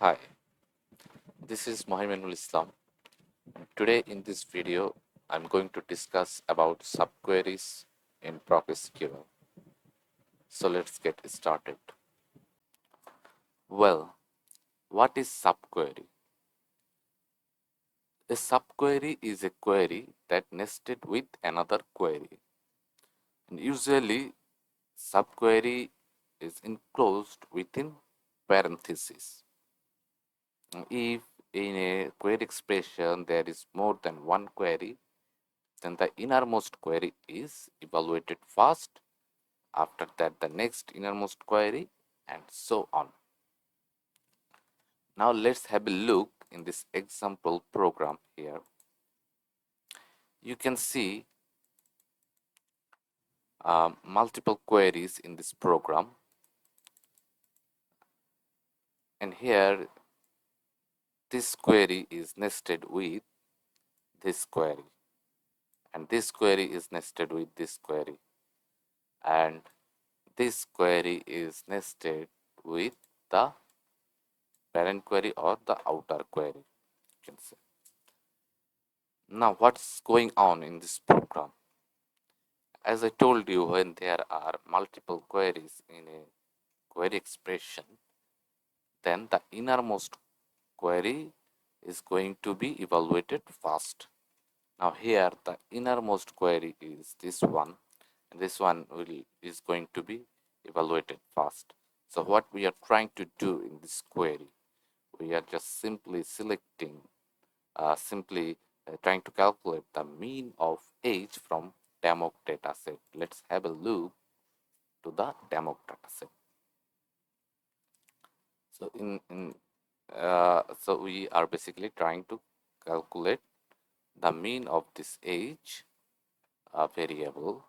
Hi, this is Mohamedul Islam. Today in this video, I'm going to discuss about subqueries in PROC SQL. So let's get started. Well, what is subquery? A subquery is a query that nested with another query. And usually, subquery is enclosed within parentheses. If in a query expression there is more than one query, then the innermost query is evaluated first, after that the next innermost query, and so on. Now let's have a look in this example program here. You can see multiple queries in this program, and here this query is nested with this query, and this query is nested with this query, and this query is nested with the parent query or the outer query, you can say. Now, what's going on in this program? As I told you, when there are multiple queries in a query expression, then the innermost query is going to be evaluated first. Now, here the innermost query is this one, and this one is going to be evaluated first. So, what we are trying to do in this query, we are just simply selecting trying to calculate the mean of age from demo dataset. Let's have a look to the demo dataset. So so we are basically trying to calculate the mean of this age variable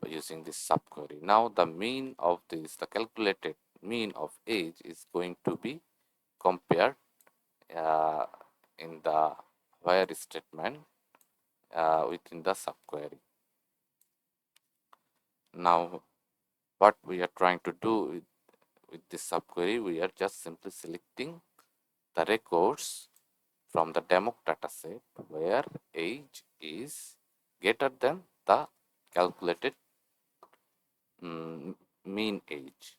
by using this subquery. Now the mean of the calculated mean of age is going to be compared uh, in the where statement within the subquery. Now, what we are trying to do with this subquery, we are just simply selecting the records from the demo dataset where age is greater than the calculated mean age.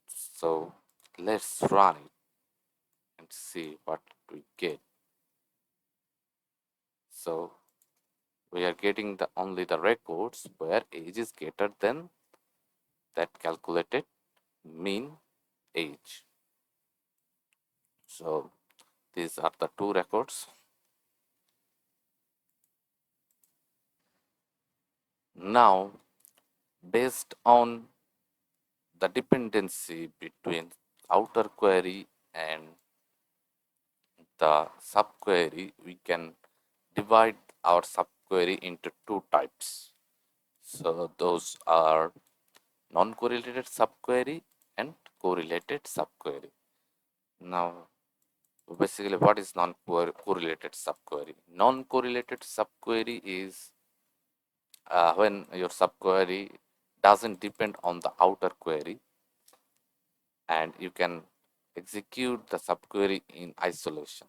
So let's run it and see what we get. So we are getting only the records where age is greater than that calculated mean age. So these are the two records. Now, based on the dependency between outer query and the subquery, we can divide our subquery into two types. So those are non-correlated subquery and correlated subquery. Now, basically, what is non-correlated subquery? Non-correlated subquery is when your subquery doesn't depend on the outer query, and you can execute the subquery in isolation.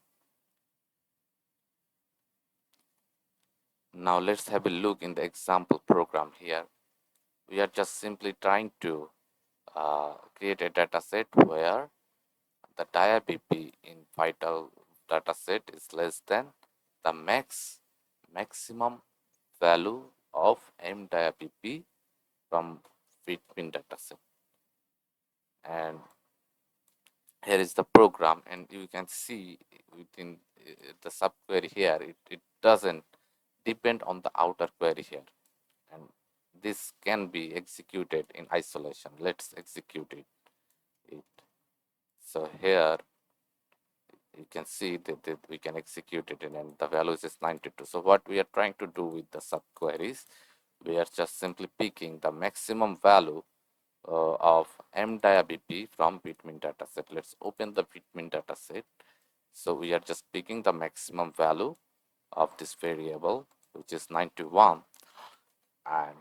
Now let's have a look in the example program here. We are just simply trying to create a data set where the diaBP in vital data set is less than the maximum value of m diaBP from between data set. And here is the program, and you can see within the subquery here, it doesn't depend on the outer query here, and this can be executed in isolation. Let's execute it. So here you can see that we can execute it, and the value is 92. So what we are trying to do with the subqueries, we are just simply picking the maximum value of m diaBP from bitmin dataset. Let's open the bitmin dataset. So we are just picking the maximum value of this variable, which is 91, and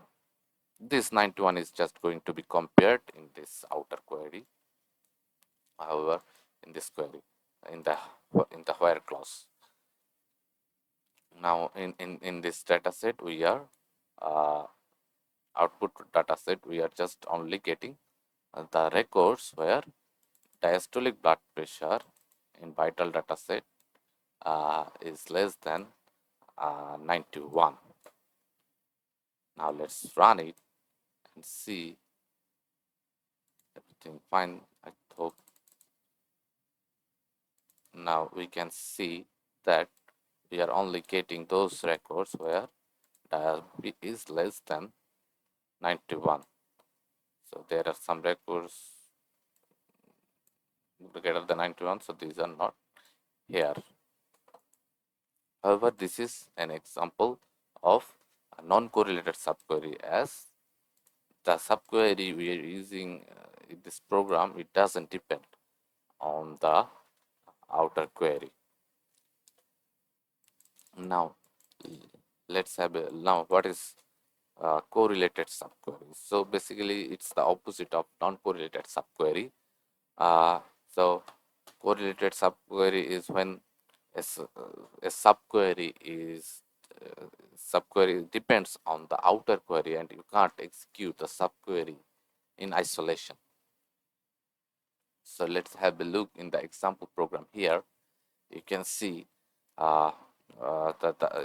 this 91 is just going to be compared in this outer query. however, in this query, in the where clause. Now in this data set, we are uh, output data set, we are just only getting the records where diastolic blood pressure in vital data set is less than 91. Now let's run it and see everything fine. I hope now we can see that we are only getting those records where diabetes is less than 91. So there are some records greater than 91, so these are not here. However, this is an example of a non-correlated subquery, as the subquery we are using in this program, it doesn't depend on the outer query. Now let's have a now what is correlated subquery. So basically it's the opposite of non-correlated subquery. So correlated subquery is when a subquery is subquery depends on the outer query and you can't execute the subquery in isolation. So let's have a look in the example program here. You can see that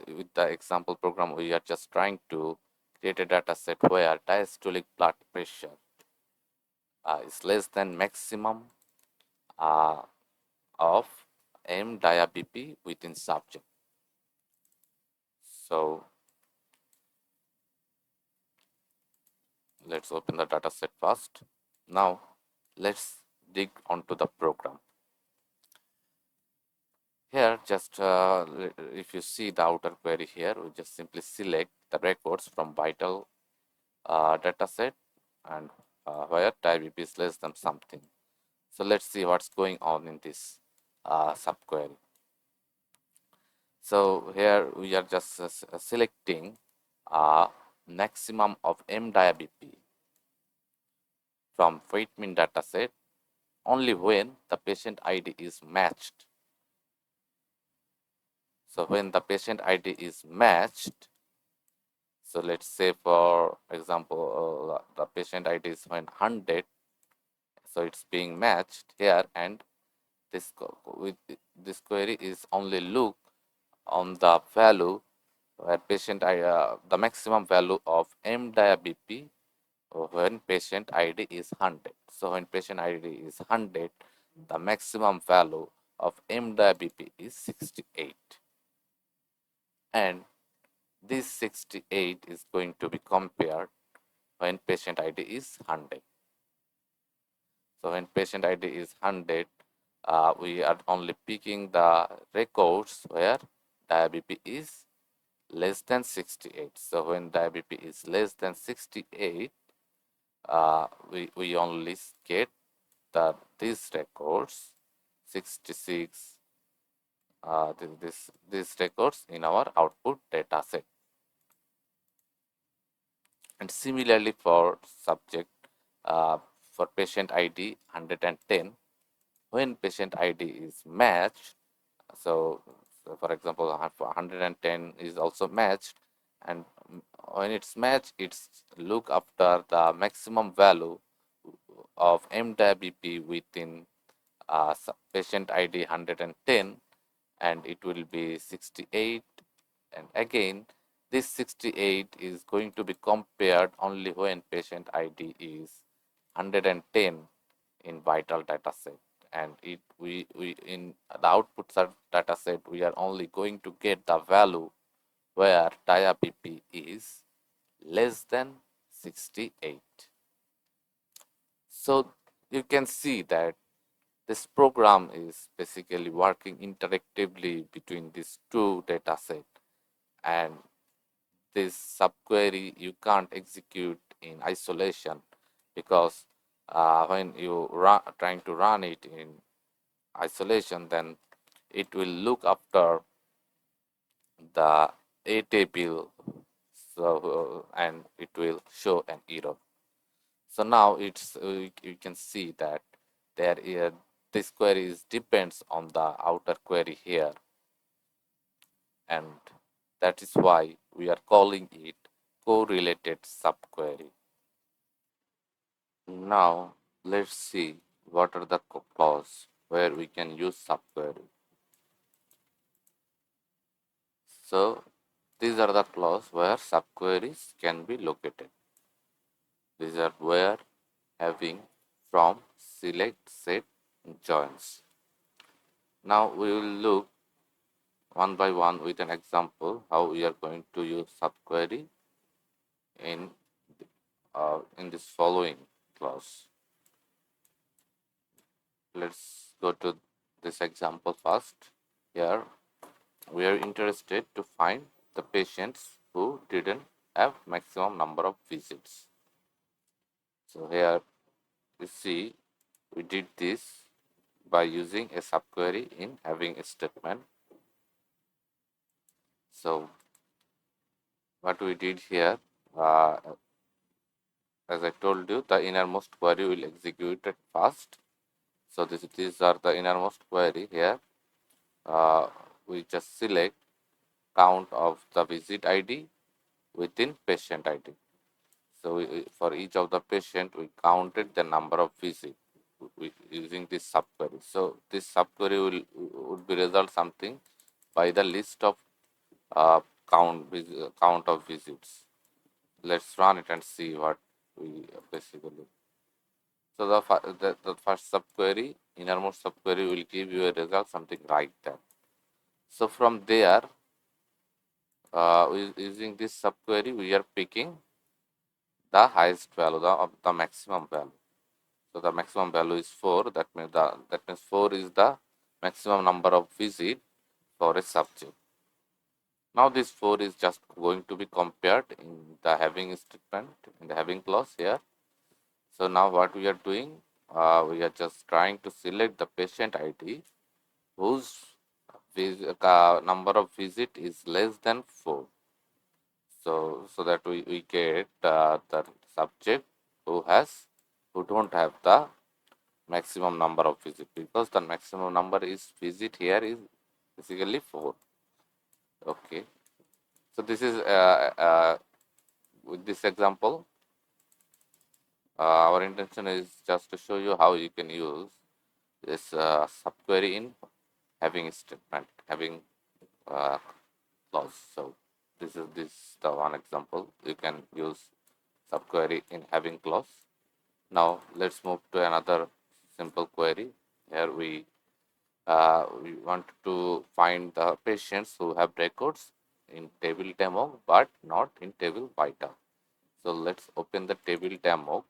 with the example program, we are just trying to create a data set where diastolic blood pressure is less than maximum uh, of M dia-BP within subject. So let's open the data set first. Now let's dig onto the program. Here, just if you see the outer query here, we just simply select the records from vital data set and where dia-BP is less than something. So let's see what's going on in this subquery. So here we are just selecting maximum of M dia-BP from Whitman dataset only when the patient ID is matched. So when the patient ID is matched, so let's say for example the patient ID is when 100, so it's being matched here, and this with this query is only look on the value where patient the maximum value of M dia-BP when patient ID is 100. So when patient ID is 100, the maximum value of M dia-BP is 68, and this 68 is going to be compared when patient ID is 100. So when patient ID is 100, we are only picking the records where dia-BP is less than 68. So when dia-BP is less than 68, we only get these records 66, these records in our output data set. And similarly for subject, for patient ID 110, when patient ID is matched, so for example 110 is also matched, and when it's matched, it's look after the maximum value of M dia-BP within patient ID 110, and it will be 68, and again this 68 is going to be compared only when patient ID is 110 in vital data set, and we in the output data set we are only going to get the value where dia-BP is less than 68. So you can see that this program is basically working interactively between these two data sets, and this subquery you can't execute in isolation, because when you trying to run it in isolation, then it will look after the A table, so and it will show an error. So now it's you can see that there is this query is depends on the outer query here, and that is why we are calling it correlated subquery. Now let's see what are the clause where we can use subquery. So these are the clause where subqueries can be located. These are where, having, from, select, set, joins. Now we will look one by one with an example how we are going to use subquery in this following clause. Let's go to this example first. Here we are interested to find the patients who didn't have maximum number of visits. So here we see we did this by using a subquery in having a statement. So what we did here, as I told you, the innermost query will execute it first. So these are the innermost query here. We just select count of the visit ID within patient ID. So for each of the patient, we counted the number of visits using this subquery. So this subquery would be result something by the list of count of visits. Let's run it and see what we basically. So the first subquery, innermost subquery, will give you a result something like that. So from there, using this subquery, we are picking the highest value, of the maximum value. So the maximum value is 4. That means 4 is the maximum number of visit for a subject. Now this 4 is just going to be compared in the having statement, in the having clause here. So now what we are doing, we are just trying to select the patient ID whose number of visit is less than 4. So that we get the subject who don't have the maximum number of visit, because the maximum number is visit here is basically 4. Okay. So this is with this example, our intention is just to show you how you can use this subquery in having statement, having clause. So this is the one example you can use subquery in having clause. Now let's move to another simple query. Here we want to find the patients who have records in table demo but not in table vital. So let's open the table demo.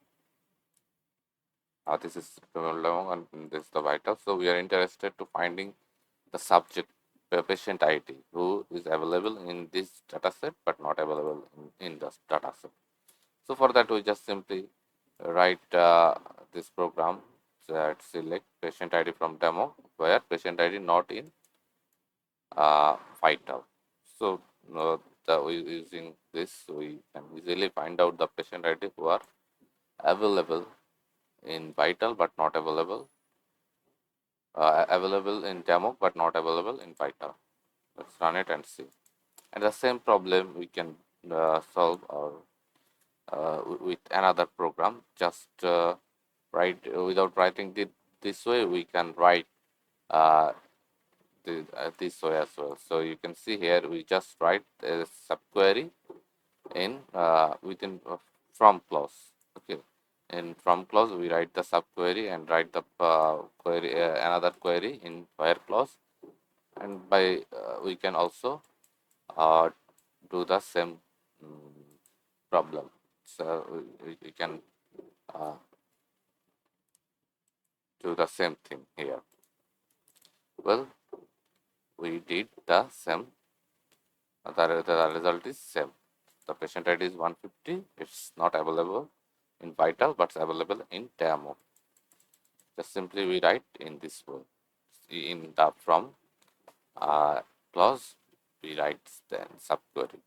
This is table demo and this is the vital. So we are interested to finding the subject patient ID who is available in this dataset but not available in this dataset. So for that we just simply write this program that select patient ID from demo where patient ID not in vital. So using this we can easily find out the patient ID who are available in vital but not available available in demo but not available in vital. Let's run it and see. And the same problem we can solve with another program. Just write without writing this way. We can write uh, this way as well. So you can see here we just write a subquery in within from clause. Okay, in from clause we write the subquery and write the query another query in where clause, and by we can also do the same problem. So we can uh, do the same thing here. Well, we did the same. The result is same. The patient ID is 150. It's not available in vital, but available in demo. Just simply we write in this way. In the from clause, we write then subquery.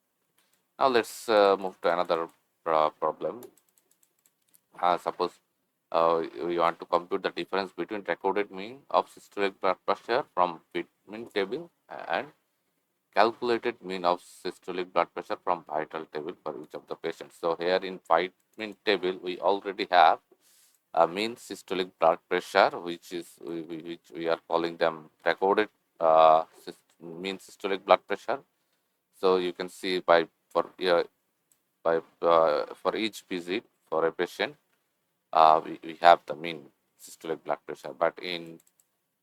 Now let's move to another problem. Suppose we want to compute the difference between recorded mean of systolic blood pressure from Whitman table and calculated mean of systolic blood pressure from vital table for each of the patients. So here in Whitman table, we already have a mean systolic blood pressure, which is which we are calling them recorded mean systolic blood pressure. So you can see for each visit for a patient, we have the mean systolic blood pressure. But in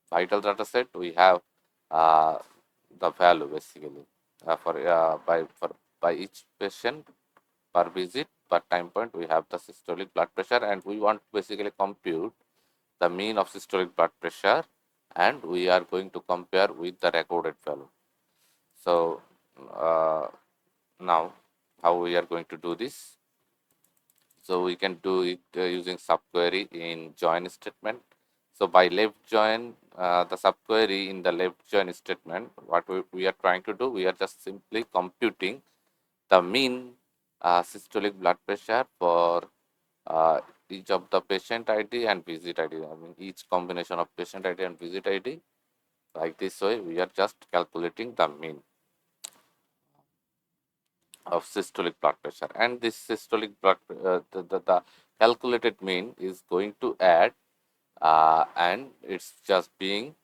vital data set, we have uh, the value basically by each patient per visit per time point. We have the systolic blood pressure, and we want to basically compute the mean of systolic blood pressure, and we are going to compare with the recorded value. So uh, now how we are going to do this? So we can do it using subquery in join statement. So by left join, the subquery in the left join statement, what we are trying to do, we are just simply computing the mean systolic blood pressure for uh, each of the patient ID and visit ID. I mean each combination of patient ID and visit ID. Like this way, we are just calculating the mean of systolic blood pressure, and this systolic blood the calculated mean is going to add and it's just being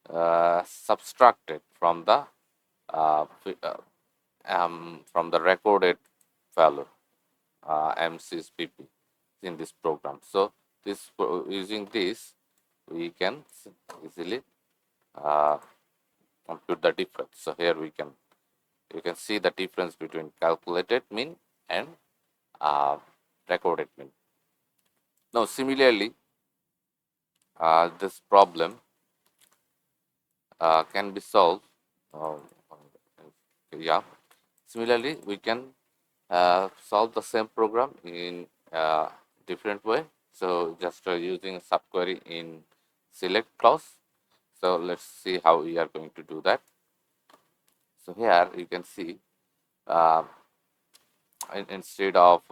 subtracted uh, from the recorded value MC's PP in this program. So using this we can easily uh, compute the difference. So here you can see the difference between calculated mean and uh, recorded mean. Now, similarly, this problem can be solved. Uh, yeah. Similarly, we can solve the same program in different way. So, just using subquery in select clause. So, let's see how we are going to do that. So, here you can see uh, instead of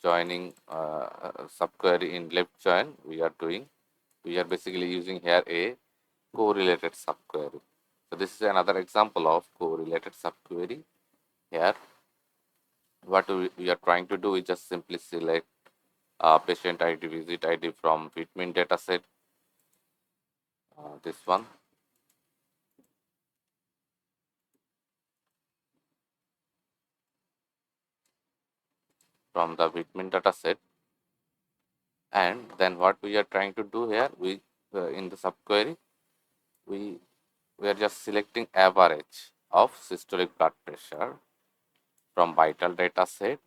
joining subquery in left join, we are basically using here a correlated subquery. So this is another example of correlated subquery. Here, what we are trying to do is just simply select patient ID, visit ID from Whitman dataset. This one from the Whitman dataset, and then what we are trying to do here, we in the subquery, we we are just selecting average of systolic blood pressure from vital data set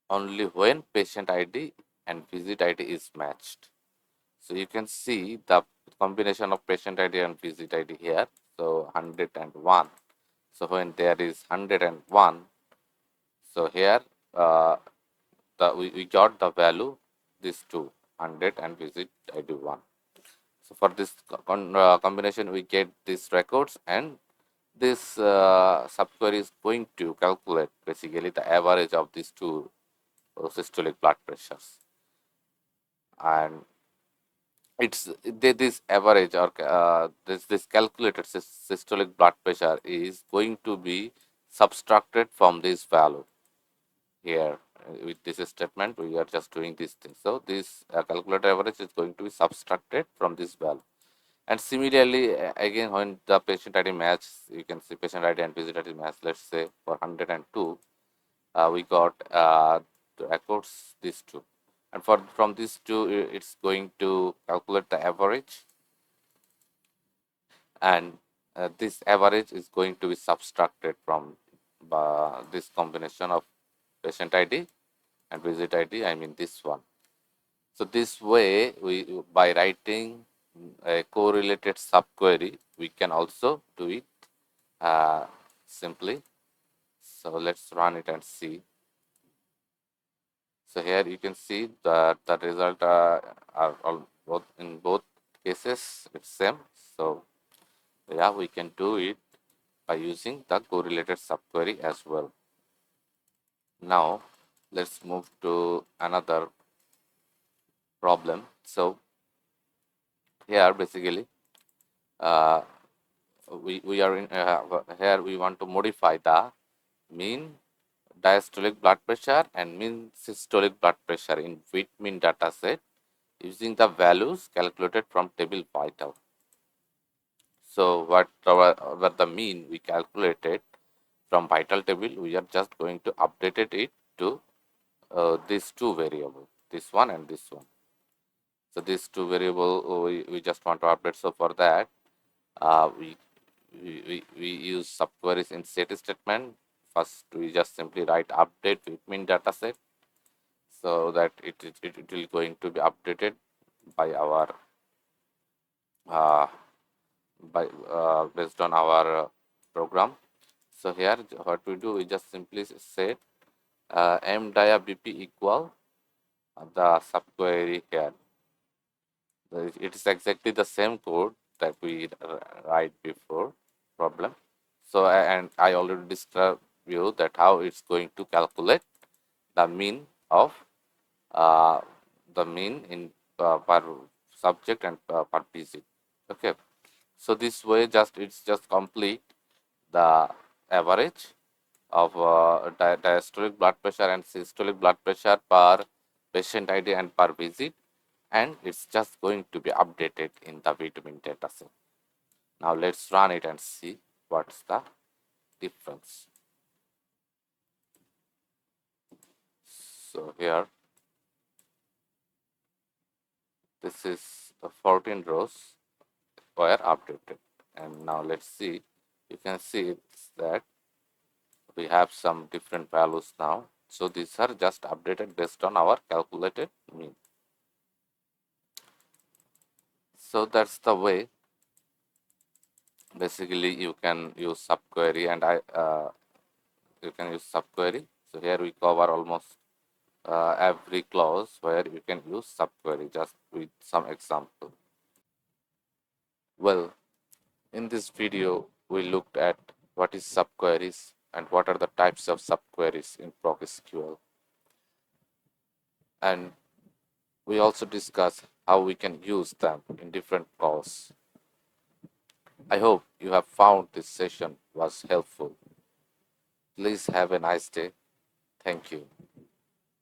only when patient ID and visit ID is matched. So you can see the combination of patient ID and visit ID here. So 101. So when there is 101, so here we got the value these two 100 and visit ID 1. So for this combination, we get these records, and this subquery is going to calculate basically the average of these two systolic blood pressures, and this average or this calculated systolic blood pressure is going to be subtracted from this value here. With this statement, we are just doing this thing. So this calculated average is going to be subtracted from this value. And similarly, again, when the patient ID matches, you can see patient ID and visit ID match. Let's say for 102, we got the records these two, and for from these two, it's going to calculate the average, and this average is going to be subtracted from this combination of patient ID and visit ID. I mean this one. So this way, we by writing a correlated subquery, we can also do it simply. So let's run it and see. So here you can see that the result are all both in both cases it's same. So yeah, we can do it by using the correlated subquery as well. Now let's move to another problem. So here basically uh, we are in here we want to modify the mean diastolic blood pressure and mean systolic blood pressure in Whitman data set using the values calculated from table vital. So whatever the mean we calculated from vital table, we are just going to update it to these two variables, this one and this one. So these two variable we just want to update. So for that uh, we, we use subqueries in set statement. First we just simply write update with mean data set, so that it will going to be updated by our uh, based on our program. So here what we do, we just simply say m dia bp equal the subquery here. It is exactly the same code that we write before problem. So and I already described you that how it's going to calculate the mean of uh, the mean in per subject and per visit. Okay, so this way just it's just complete the average of diastolic blood pressure and systolic blood pressure per patient ID and per visit, and it's just going to be updated in the vitamin data set. Now let's run it and see what's the difference. So here this is the 14 rows were updated, and now let's see. You can see it's that we have some different values now. So these are just updated based on our calculated mean. So that's the way basically you can use subquery, and you can use subquery. So here we cover almost every clause where you can use subquery, just with some example. Well, in this video we looked at what is subqueries and what are the types of subqueries in PROC SQL, and we also discussed how we can use them in different calls. I hope you have found this session was helpful. Please have a nice day. Thank you.